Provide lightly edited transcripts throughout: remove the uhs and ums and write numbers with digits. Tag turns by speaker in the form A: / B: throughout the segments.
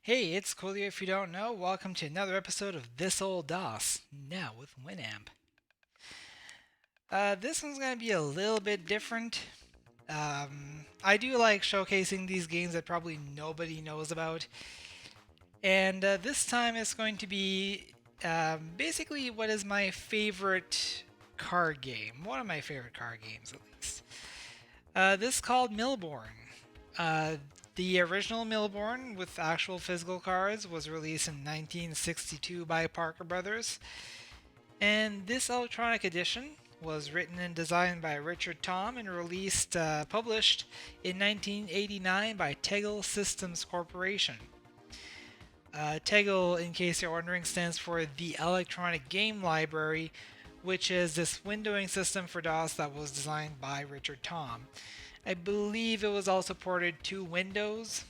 A: Hey, it's Coolio if you don't know. Welcome to another episode of This Old DOS, now with Winamp. This one's going to be a little bit different. I do like showcasing these games that probably nobody knows about. And this time it's going to be basically what is my favorite card game. One of my favorite card games, at least. This is called Millborn. Uh, the original Millborn with actual physical cards was released in 1962 by Parker Brothers, and this electronic edition was written and designed by Richard Tom and published in 1989 by TEGL Systems Corporation. TEGL, in case you're wondering, stands for the Electronic Game Library, which is this windowing system for DOS that was designed by Richard Tom. I believe it was also ported to Windows.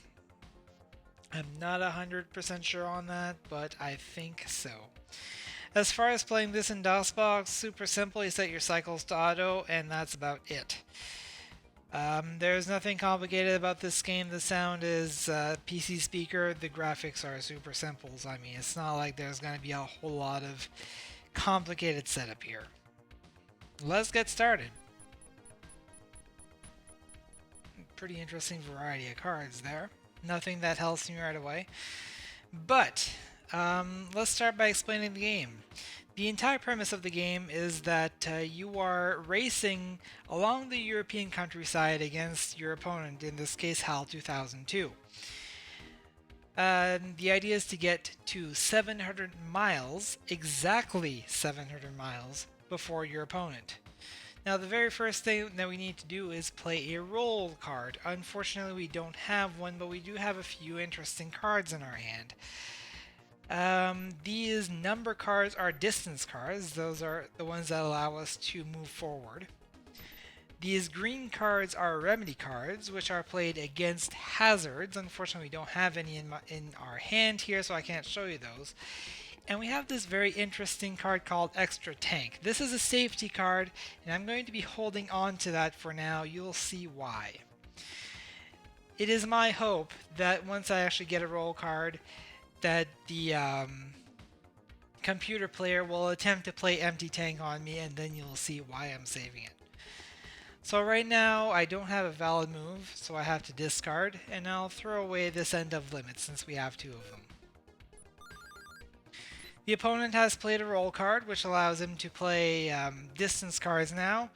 A: I'm not 100% sure on that, but I think so. As far as playing this in DOSBox, super simple. You set your cycles to auto, and that's about it. There's nothing complicated about this game. The sound is PC speaker. The graphics are super simple. I mean, it's not like there's going to be a whole lot of complicated setup here. Let's get started. Pretty interesting variety of cards there. Nothing that helps me right away. But let's start by explaining the game. The entire premise of the game is that you are racing along the European countryside against your opponent, in this case HAL 2002. The idea is to get to 700 miles, exactly 700 miles, before your opponent. Now, the very first thing that we need to do is play a roll card. Unfortunately, we don't have one, but we do have a few interesting cards in our hand. These number cards are distance cards. Those are the ones that allow us to move forward. These green cards are remedy cards, which are played against hazards. Unfortunately, we don't have any in our hand here, so I can't show you those. And we have this very interesting card called Extra Tank. This is a safety card, and I'm going to be holding on to that for now. You'll see why. It is my hope that once I actually get a roll card, that the computer player will attempt to play Empty Tank on me, and then you'll see why I'm saving it. So right now, I don't have a valid move, so I have to discard, and I'll throw away this End of Limit since we have two of them. The opponent has played a roll card, which allows him to play distance cards now.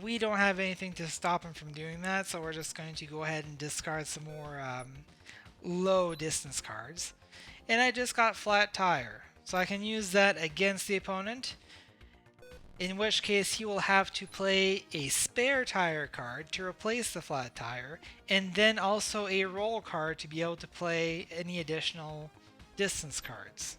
A: We don't have anything to stop him from doing that, so we're just going to go ahead and discard some more low distance cards. And I just got Flat Tire, so I can use that against the opponent, in which case he will have to play a spare tire card to replace the flat tire, and then also a roll card to be able to play any additional distance cards.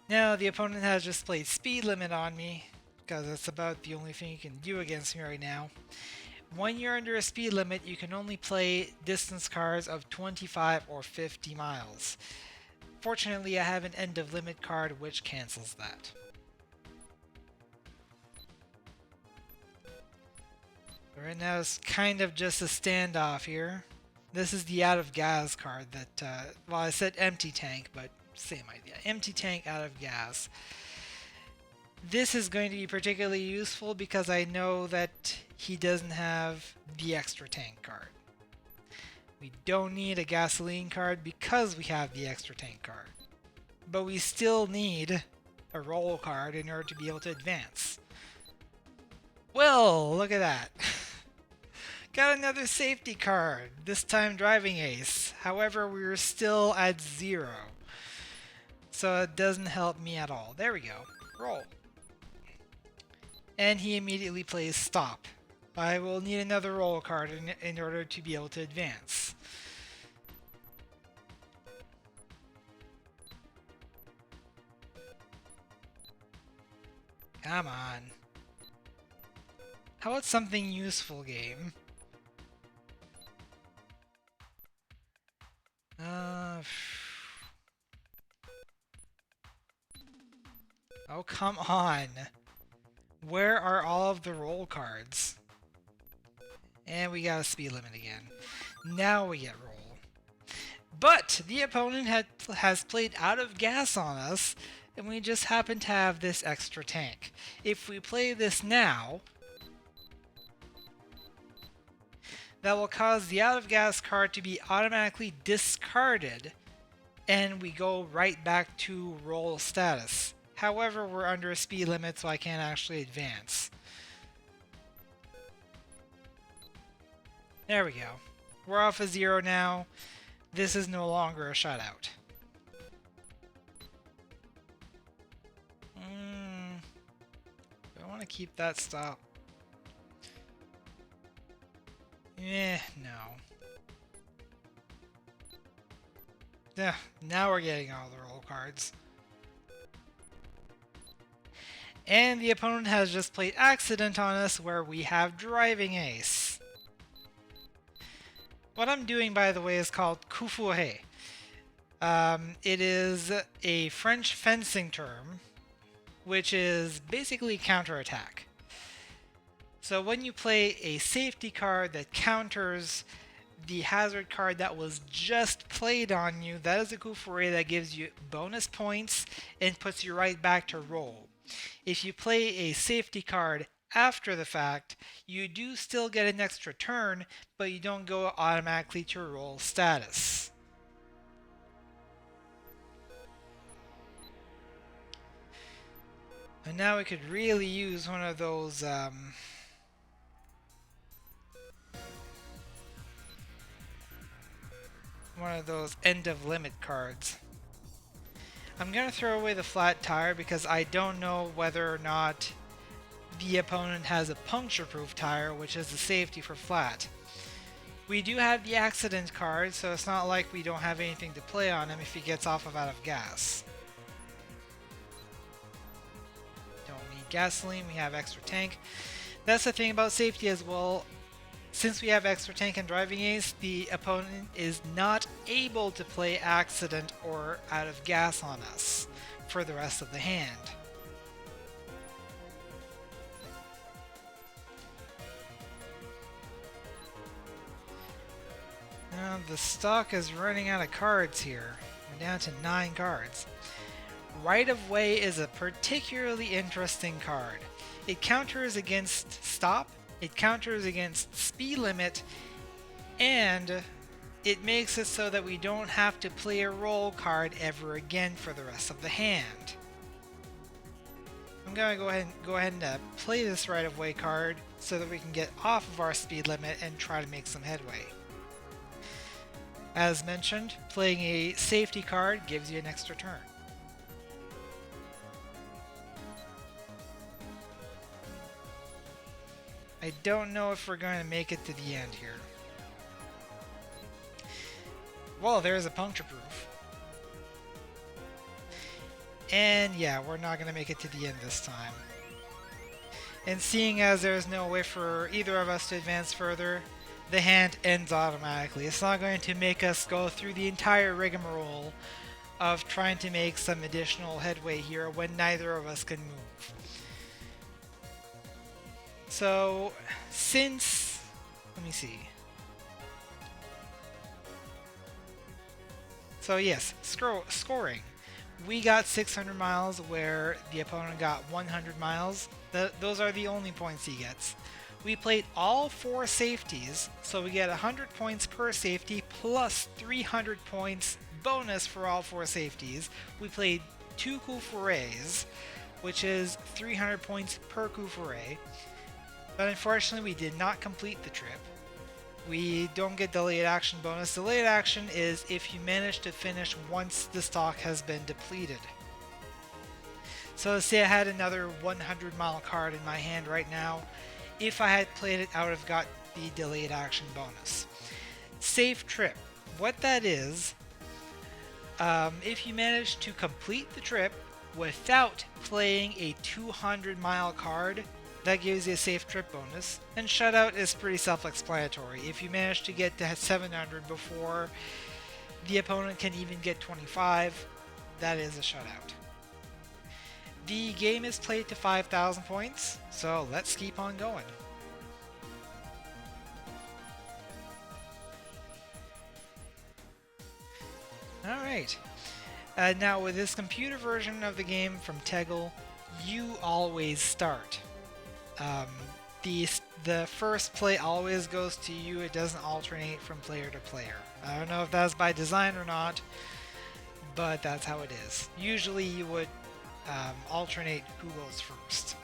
A: Now, the opponent has just played Speed Limit on me, because that's about the only thing you can do against me right now. When you're under a speed limit, you can only play distance cards of 25 or 50 miles. Fortunately, I have an End of Limit card which cancels that. Right now it's kind of just a standoff here. This is the Out of Gas card that, well, I said Empty Tank, but same idea. Empty Tank, Out of Gas. This is going to be particularly useful because I know that he doesn't have the Extra Tank card. We don't need a Gasoline card because we have the Extra Tank card. But we still need a roll card in order to be able to advance. Well, look at that. Got another safety card, this time Driving Ace. However, we're still at 0. So it doesn't help me at all. There we go. Roll. And he immediately plays Stop. I will need another roll card in order to be able to advance. Come on. How about something useful, game? Oh, come on. Where are all of the roll cards? And we got a speed limit again. Now we get roll. But the opponent has played out of gas on us, and we just happen to have this extra tank. If we play this now, that will cause the out of gas card to be automatically discarded, and we go right back to roll status. However, we're under a speed limit, so I can't actually advance. There we go. We're off a 0 now. This is no longer a shutout. Do I want to keep that stop? No. Yeah, now we're getting all the roll cards. And the opponent has just played accident on us where we have driving ace. What I'm doing, by the way, is called coup fourré. It is a French fencing term, which is basically counterattack. So when you play a safety card that counters the hazard card that was just played on you, that is a coup fourré that gives you bonus points and puts you right back to roll. If you play a safety card after the fact, you do still get an extra turn, but you don't go automatically to roll status. And now we could really use one of those end of limit cards. I'm going to throw away the flat tire because I don't know whether or not the opponent has a puncture-proof tire, which is the safety for flat. We do have the accident card, so it's not like we don't have anything to play on him if he gets off of out of gas. Don't need gasoline, we have extra tank. That's the thing about safety as well. Since we have extra tank and driving ace, the opponent is not able to play accident or out of gas on us for the rest of the hand. Now the stock is running out of cards here. We're down to 9 cards. Right of Way is a particularly interesting card. It counters against stop, it counters against speed limit, and it makes it so that we don't have to play a roll card ever again for the rest of the hand. I'm going to go ahead and play this right of way card so that we can get off of our speed limit and try to make some headway. As mentioned, playing a safety card gives you an extra turn. I don't know if we're going to make it to the end here. Well, there's a puncture proof. And yeah, we're not going to make it to the end this time. And seeing as there's no way for either of us to advance further, the hand ends automatically. It's not going to make us go through the entire rigmarole of trying to make some additional headway here when neither of us can move. So, let me see. So yes, scoring. We got 600 miles where the opponent got 100 miles. Those are the only points he gets. We played all 4 safeties, so we get 100 points per safety plus 300 points bonus for all 4 safeties. We played 2 coup fourrés, which is 300 points per coup fourré. But unfortunately, we did not complete the trip. We don't get delayed action bonus. Delayed action is if you manage to finish once the stock has been depleted. So let's say I had another 100 mile card in my hand right now. If I had played it, I would have got the delayed action bonus. Safe trip. What that is, if you manage to complete the trip without playing a 200 mile card, that gives you a safe trip bonus. And shutout is pretty self-explanatory. If you manage to get to 700 before the opponent can even get 25, that is a shutout. The game is played to 5,000 points, so let's keep on going. right. Now, with this computer version of the game from TEGL, you always start. Um, the first play always goes to you. It doesn't alternate from player to player. I don't know if that's by design or not, but that's how it is. Usually you would alternate who goes first.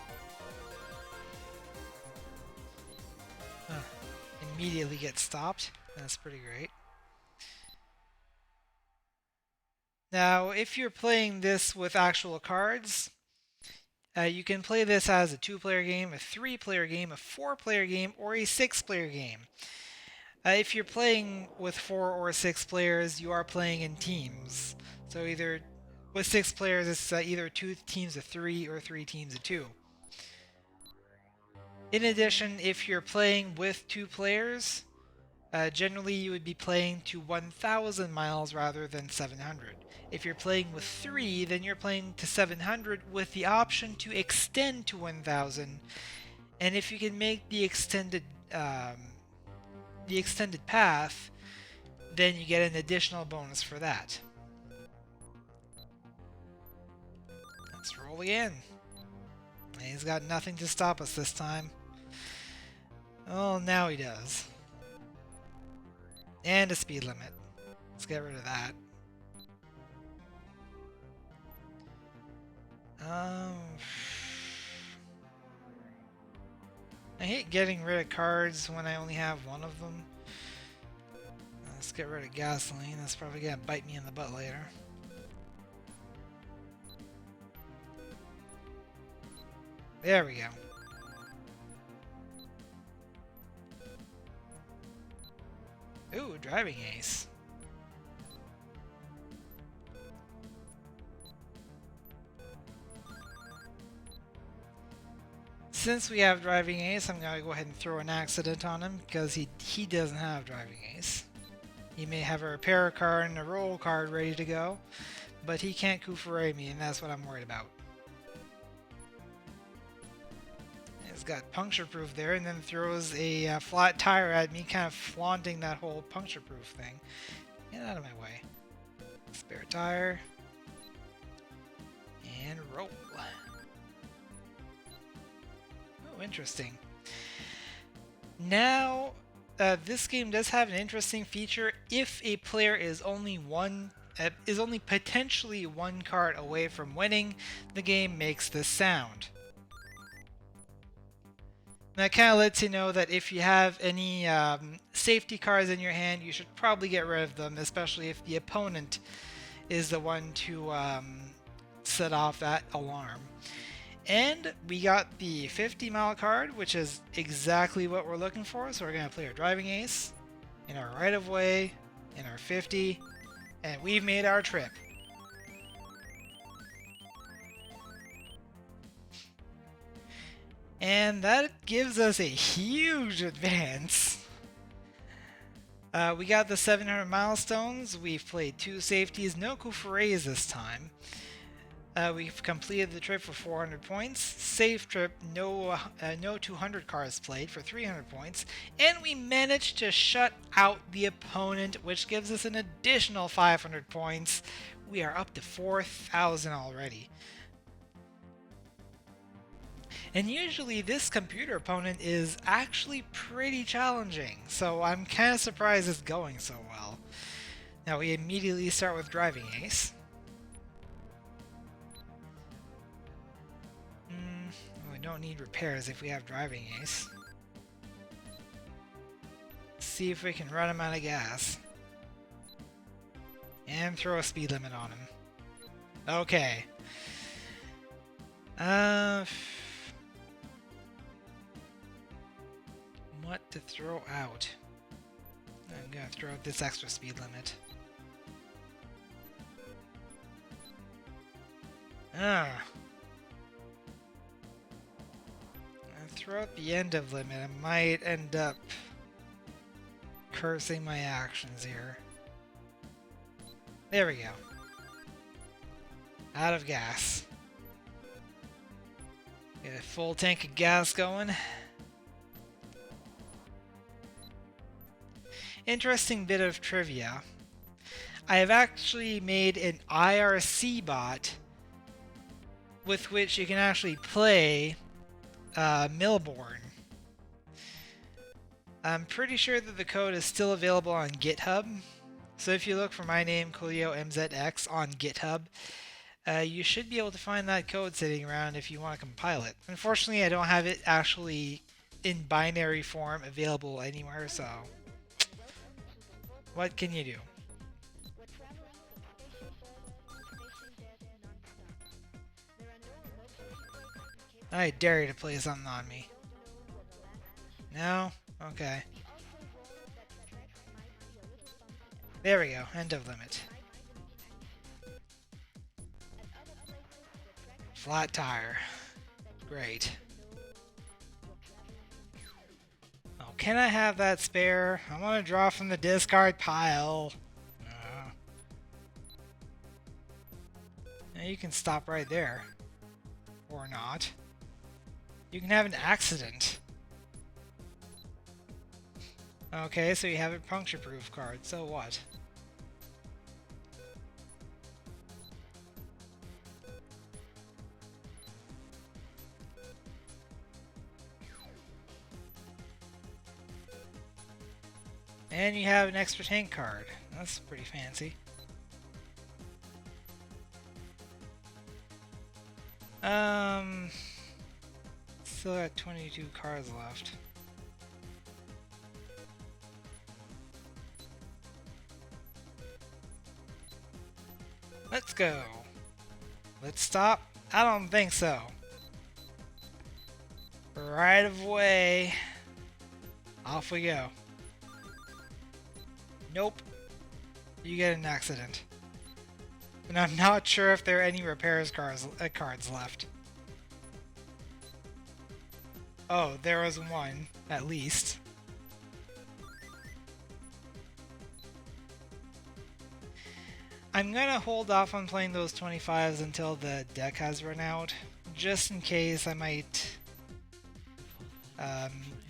A: Immediately get stopped. That's pretty great. Now, if you're playing this with actual cards, you can play this as a 2-player game, a 3-player game, a 4-player game, or a 6-player game. If you're playing with 4 or 6 players, you are playing in teams. So either with 6 players, it's either 2 teams of 3 or 3 teams of 2. In addition, if you're playing with 2 players, generally you would be playing to 1,000 miles rather than 700. If you're playing with 3, then you're playing to 700 with the option to extend to 1,000. And if you can make the extended path, then you get an additional bonus for that. Let's roll again. And he's got nothing to stop us this time. Oh, now he does. And a speed limit. Let's get rid of that. I hate getting rid of cards when I only have one of them. Let's get rid of gasoline. That's probably gonna bite me in the butt later. There we go. Ooh, driving ace. Since we have driving ace, I'm gonna go ahead and throw an accident on him because he doesn't have driving ace. He may have a repair card and a roll card ready to go, but he can't Kufure me, and that's what I'm worried about. He's got puncture proof there, and then throws a flat tire at me, kind of flaunting that whole puncture proof thing. Get out of my way. Spare tire. And roll. Oh, interesting. Now, this game does have an interesting feature. If a player is only potentially one card away from winning, the game makes this sound. And that kind of lets you know that if you have any safety cards in your hand, you should probably get rid of them, especially if the opponent is the one to set off that alarm. And we got the 50-mile card, which is exactly what we're looking for. So we're going to play our driving ace in our right-of-way, in our 50, and we've made our trip. And that gives us a huge advance. We got the 700 milestones. We've played 2 safeties, no Kufures this time. We've completed the trip for 400 points. Safe trip, no 200 cars played for 300 points. And we managed to shut out the opponent, which gives us an additional 500 points. We are up to 4,000 already. And usually this computer opponent is actually pretty challenging, so I'm kind of surprised it's going so well. Now we immediately start with driving ace. We don't need repairs if we have driving ace. Let's see if we can run him out of gas. And throw a speed limit on him. Okay. What to throw out? I'm gonna throw out this extra speed limit. I'll throw out the end of limit. I might end up cursing my actions here. There we go. Out of gas. Get a full tank of gas going. Interesting bit of trivia. I have actually made an IRC bot with which you can actually play Millborn. I'm pretty sure that the code is still available on GitHub. So if you look for my name, CoolioMZX, on GitHub, you should be able to find that code sitting around if you want to compile it. Unfortunately, I don't have it actually in binary form available anywhere, so what can you do? I dare you to play something on me. No? Okay. There we go. End of limit. Flat tire. Great. Oh, can I have that spare? I want to draw from the discard pile. You can stop right there. Or not. You can have an accident. Okay, so you have a puncture-proof card, so what? And you have an extra tank card. That's pretty fancy. Still got 22 cards left. Let's go. Let's stop. I don't think so. Right of way. Off we go. Nope. You get an accident. And I'm not sure if there are any repairs cards left. Oh, there was one, at least. I'm gonna hold off on playing those 25s until the deck has run out, just in case I might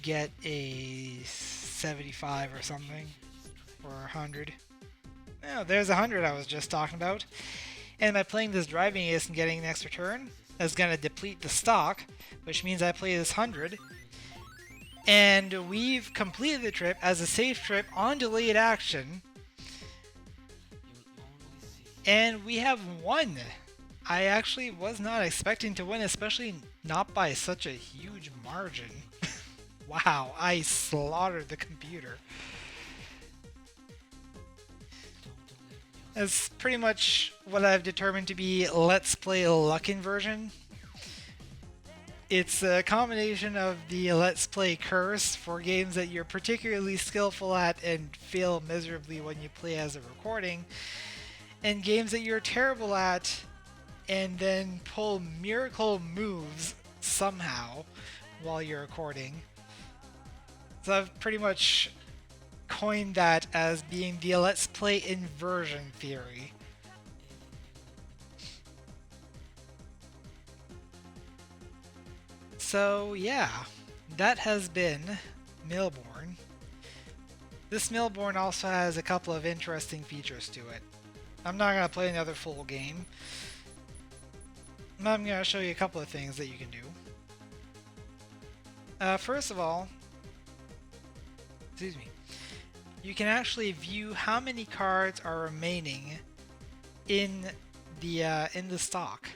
A: get a 75 or something, or 100. Oh, there's 100 I was just talking about. And by playing this driving ace and getting an extra turn, that's gonna deplete the stock, which means I play this 100. And we've completed the trip as a safe trip on delayed action. And we have won. I actually was not expecting to win, especially not by such a huge margin. Wow, I slaughtered the computer. That's pretty much what I've determined to be Let's Play Luck Inversion. It's a combination of the Let's Play curse for games that you're particularly skillful at and fail miserably when you play as a recording, and games that you're terrible at and then pull miracle moves somehow while you're recording. So I've pretty much coined that as being the Let's Play inversion theory. So yeah, that has been Millborn. This Millborn also has a couple of interesting features to it. I'm not going to play another full game. I'm going to show you a couple of things that you can do. First of all, excuse me, you can actually view how many cards are remaining in the stock.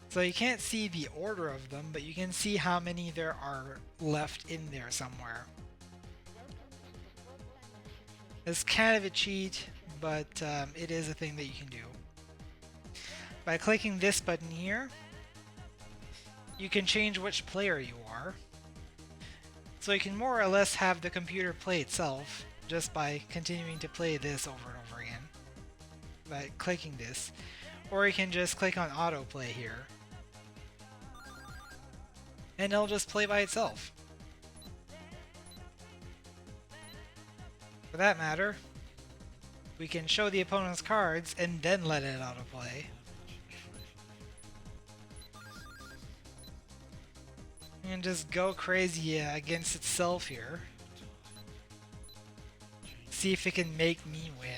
A: So you can't see the order of them, but you can see how many there are left in there somewhere. It's kind of a cheat, but it is a thing that you can do. By clicking this button here, you can change which player you are. So you can more or less have the computer play itself just by continuing to play this over and over again by clicking this. Or you can just click on autoplay here and it'll just play by itself. For that matter, we can show the opponent's cards and then let it autoplay. And just go crazy against itself here. see if it can make me win.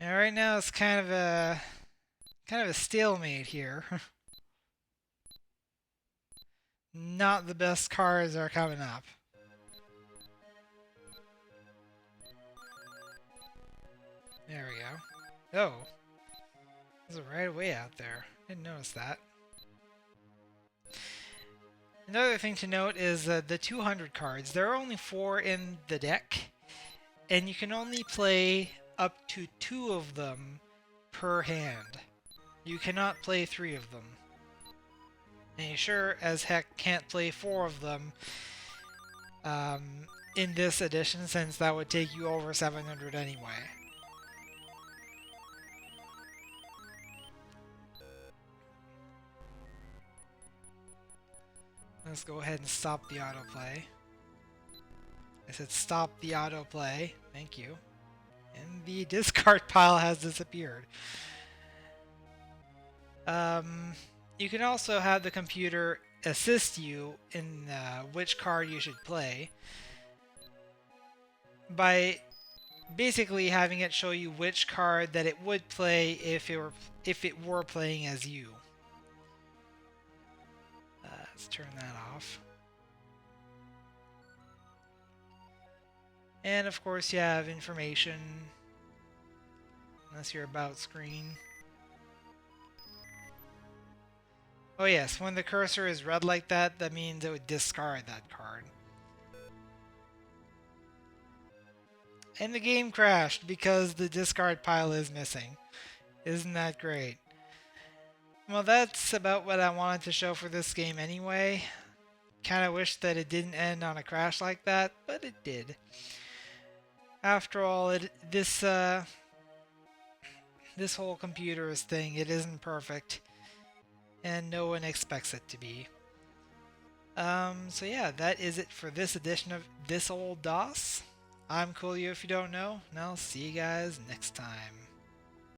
A: And right now it's kind of a stalemate here. Not the best cards are coming up. There we go. Oh. There's a right away out there. Didn't notice that. Another thing to note is the 200 cards. There are only 4 in the deck, and you can only play up to 2 of them per hand. You cannot play 3 of them. And you sure as heck can't play 4 of them in this edition, since that would take you over 700 anyway. Let's go ahead and stop the autoplay. I said stop the autoplay. Thank you. And the discard pile has disappeared. You can also have the computer assist you in which card you should play by basically having it show you which card that it would play if it were playing as you. Let's turn that off. And of course you have information, unless you're about screen. Oh yes, when the cursor is red like that, that means it would discard that card. And the game crashed because the discard pile is missing. Isn't that great? Well, that's about what I wanted to show for this game anyway. Kind of wish that it didn't end on a crash like that, but it did. After all, this whole computer's thing, it isn't perfect. And no one expects it to be. So yeah, that is it for this edition of This Old DOS. I'm Coolio if you don't know, and I'll see you guys next time.